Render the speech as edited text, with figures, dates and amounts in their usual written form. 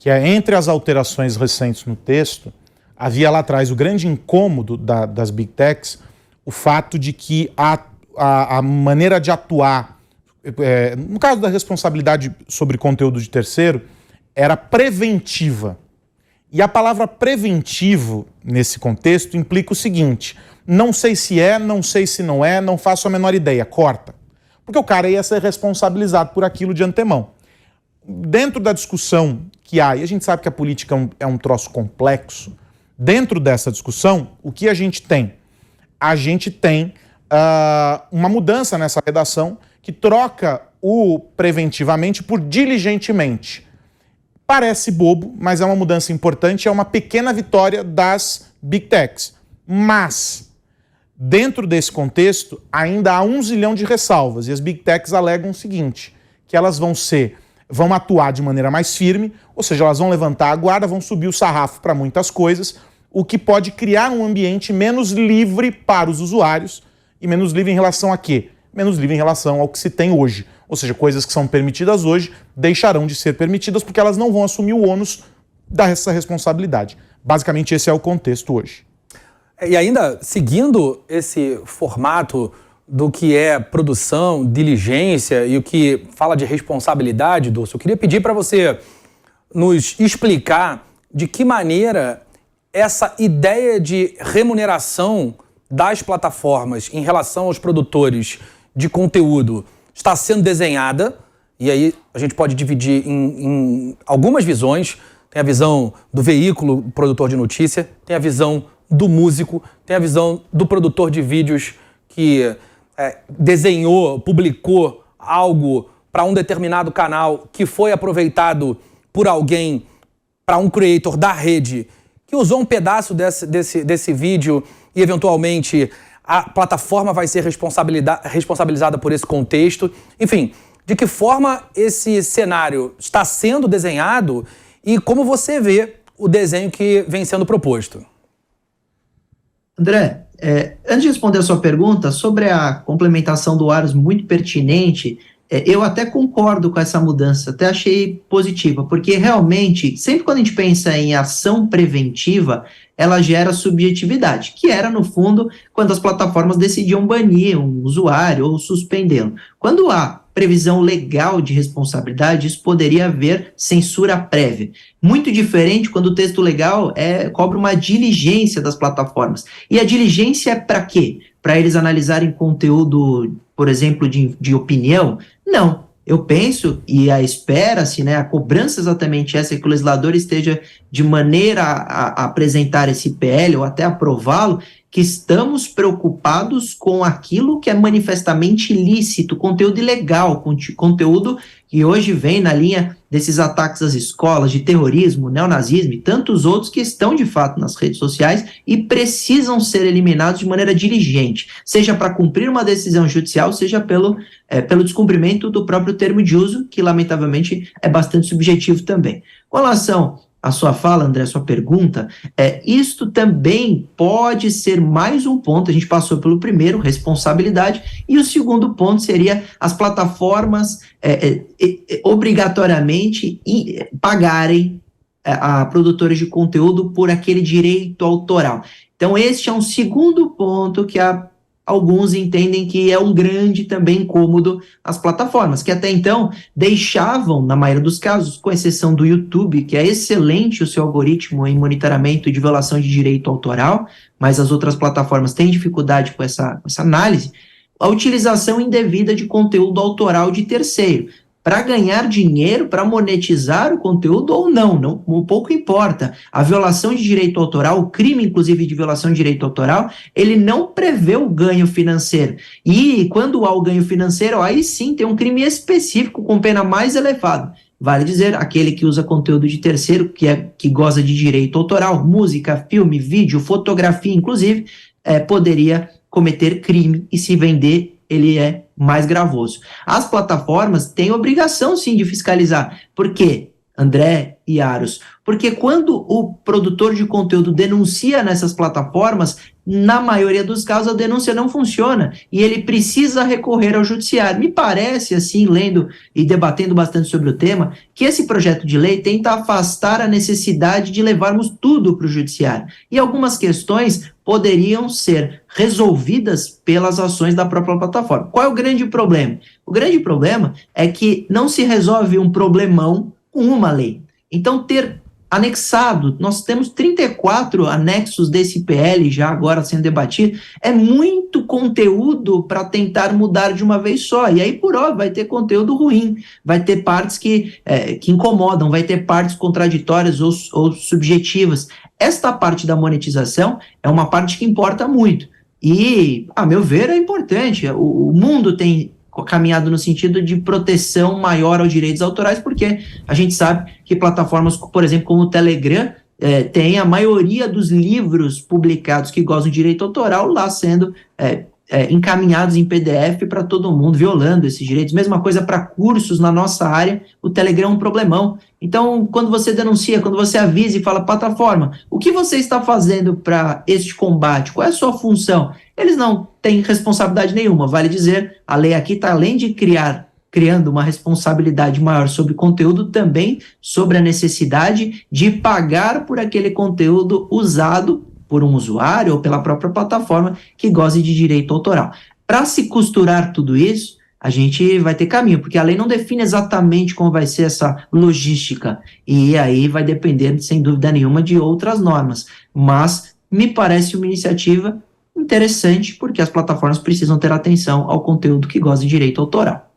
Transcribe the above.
que é entre as alterações recentes no texto, havia lá atrás o grande incômodo das Big Techs, o fato de que a maneira de atuar, no caso da responsabilidade sobre conteúdo de terceiro, era preventiva. E a palavra preventivo, nesse contexto, implica o seguinte: não sei se é, não sei se não é, não faço a menor ideia, corta. Porque o cara ia ser responsabilizado por aquilo de antemão. Dentro da discussão que há, e a gente sabe que a política é um troço complexo, dentro dessa discussão, o que a gente tem? A gente tem uma mudança nessa redação que troca o preventivamente por diligentemente. Parece bobo, mas é uma mudança importante, é uma pequena vitória das Big Techs. Mas, dentro desse contexto, ainda há 1 zilhão de ressalvas, e as Big Techs alegam o seguinte, que elas vão atuar de maneira mais firme, ou seja, elas vão levantar a guarda, vão subir o sarrafo para muitas coisas, o que pode criar um ambiente menos livre para os usuários. E menos livre em relação a quê? Menos livre em relação ao que se tem hoje. Ou seja, coisas que são permitidas hoje deixarão de ser permitidas porque elas não vão assumir o ônus dessa responsabilidade. Basicamente, esse é o contexto hoje. E ainda, seguindo esse formato do que é produção, diligência e o que fala de responsabilidade, Dulce, eu queria pedir para você nos explicar de que maneira essa ideia de remuneração das plataformas em relação aos produtores de conteúdo está sendo desenhada, e aí a gente pode dividir em algumas visões. Tem a visão do veículo produtor de notícia, tem a visão do músico, tem a visão do produtor de vídeos que desenhou, publicou algo para um determinado canal que foi aproveitado por alguém, para um creator da rede, que usou um pedaço desse vídeo e, eventualmente, a plataforma vai ser responsabilizada por esse contexto. Enfim, de que forma esse cenário está sendo desenhado e como você vê o desenho que vem sendo proposto? André, antes de responder a sua pergunta, sobre a complementação do Aros, muito pertinente, eu até concordo com essa mudança, até achei positiva, porque realmente, sempre quando a gente pensa em ação preventiva, ela gera subjetividade, que era, no fundo, quando as plataformas decidiam banir um usuário ou suspendê-lo. Quando há previsão legal de responsabilidade, isso poderia haver censura prévia. Muito diferente quando o texto legal cobra uma diligência das plataformas. E a diligência é para quê? Para eles analisarem conteúdo, por exemplo, de opinião? Não. Eu penso, e espera-se, a cobrança exatamente essa, que o legislador esteja de maneira a apresentar esse PL ou até aprová-lo, que estamos preocupados com aquilo que é manifestamente ilícito, conteúdo ilegal, conteúdo que hoje vem na linha desses ataques às escolas, de terrorismo, neonazismo e tantos outros que estão de fato nas redes sociais e precisam ser eliminados de maneira diligente, seja para cumprir uma decisão judicial, seja pelo descumprimento do próprio termo de uso, que lamentavelmente é bastante subjetivo também. Com relação à sua fala, André, a sua pergunta, isto também pode ser mais um ponto. A gente passou pelo primeiro, responsabilidade, e o segundo ponto seria as plataformas obrigatoriamente pagarem a produtores de conteúdo por aquele direito autoral. Então, este é um segundo ponto que alguns entendem que é um grande também incômodo às plataformas, que até então deixavam, na maioria dos casos, com exceção do YouTube, que é excelente o seu algoritmo em monitoramento de violação de direito autoral, mas as outras plataformas têm dificuldade com essa análise, a utilização indevida de conteúdo autoral de terceiro, para ganhar dinheiro, para monetizar o conteúdo ou não, pouco importa. A violação de direito autoral, o crime, inclusive, de violação de direito autoral, ele não prevê o ganho financeiro. E quando há o ganho financeiro, aí sim tem um crime específico com pena mais elevada. Vale dizer, aquele que usa conteúdo de terceiro, que goza de direito autoral, música, filme, vídeo, fotografia, inclusive, poderia cometer crime e se vender, ele é mais gravoso. As plataformas têm obrigação, sim, de fiscalizar. Por quê? André e Aros, porque quando o produtor de conteúdo denuncia nessas plataformas, na maioria dos casos a denúncia não funciona e ele precisa recorrer ao judiciário. Me parece, assim, lendo e debatendo bastante sobre o tema, que esse projeto de lei tenta afastar a necessidade de levarmos tudo para o judiciário. E algumas questões poderiam ser resolvidas pelas ações da própria plataforma. Qual é o grande problema? O grande problema é que não se resolve um problemão com uma lei. Então, ter anexado, nós temos 34 anexos desse PL já agora sendo debatido, é muito conteúdo para tentar mudar de uma vez só, e aí por óbvio vai ter conteúdo ruim, vai ter partes que incomodam, vai ter partes contraditórias ou subjetivas. Esta parte da monetização é uma parte que importa muito, e a meu ver é importante, o mundo tem caminhado no sentido de proteção maior aos direitos autorais, porque a gente sabe que plataformas, por exemplo, como o Telegram, tem a maioria dos livros publicados que gozam de direito autoral lá sendo encaminhados em PDF para todo mundo, violando esses direitos. Mesma coisa para cursos na nossa área, o Telegram é um problemão. Então, quando você denuncia, quando você avisa e fala, plataforma, o que você está fazendo para este combate? Qual é a sua função? Eles não têm responsabilidade nenhuma. Vale dizer, a lei aqui está, além de criando uma responsabilidade maior sobre o conteúdo, também sobre a necessidade de pagar por aquele conteúdo usado por um usuário ou pela própria plataforma que goze de direito autoral. Para se costurar tudo isso, a gente vai ter caminho, porque a lei não define exatamente como vai ser essa logística, e aí vai depender, sem dúvida nenhuma, de outras normas. Mas me parece uma iniciativa interessante, porque as plataformas precisam ter atenção ao conteúdo que goza de direito autoral.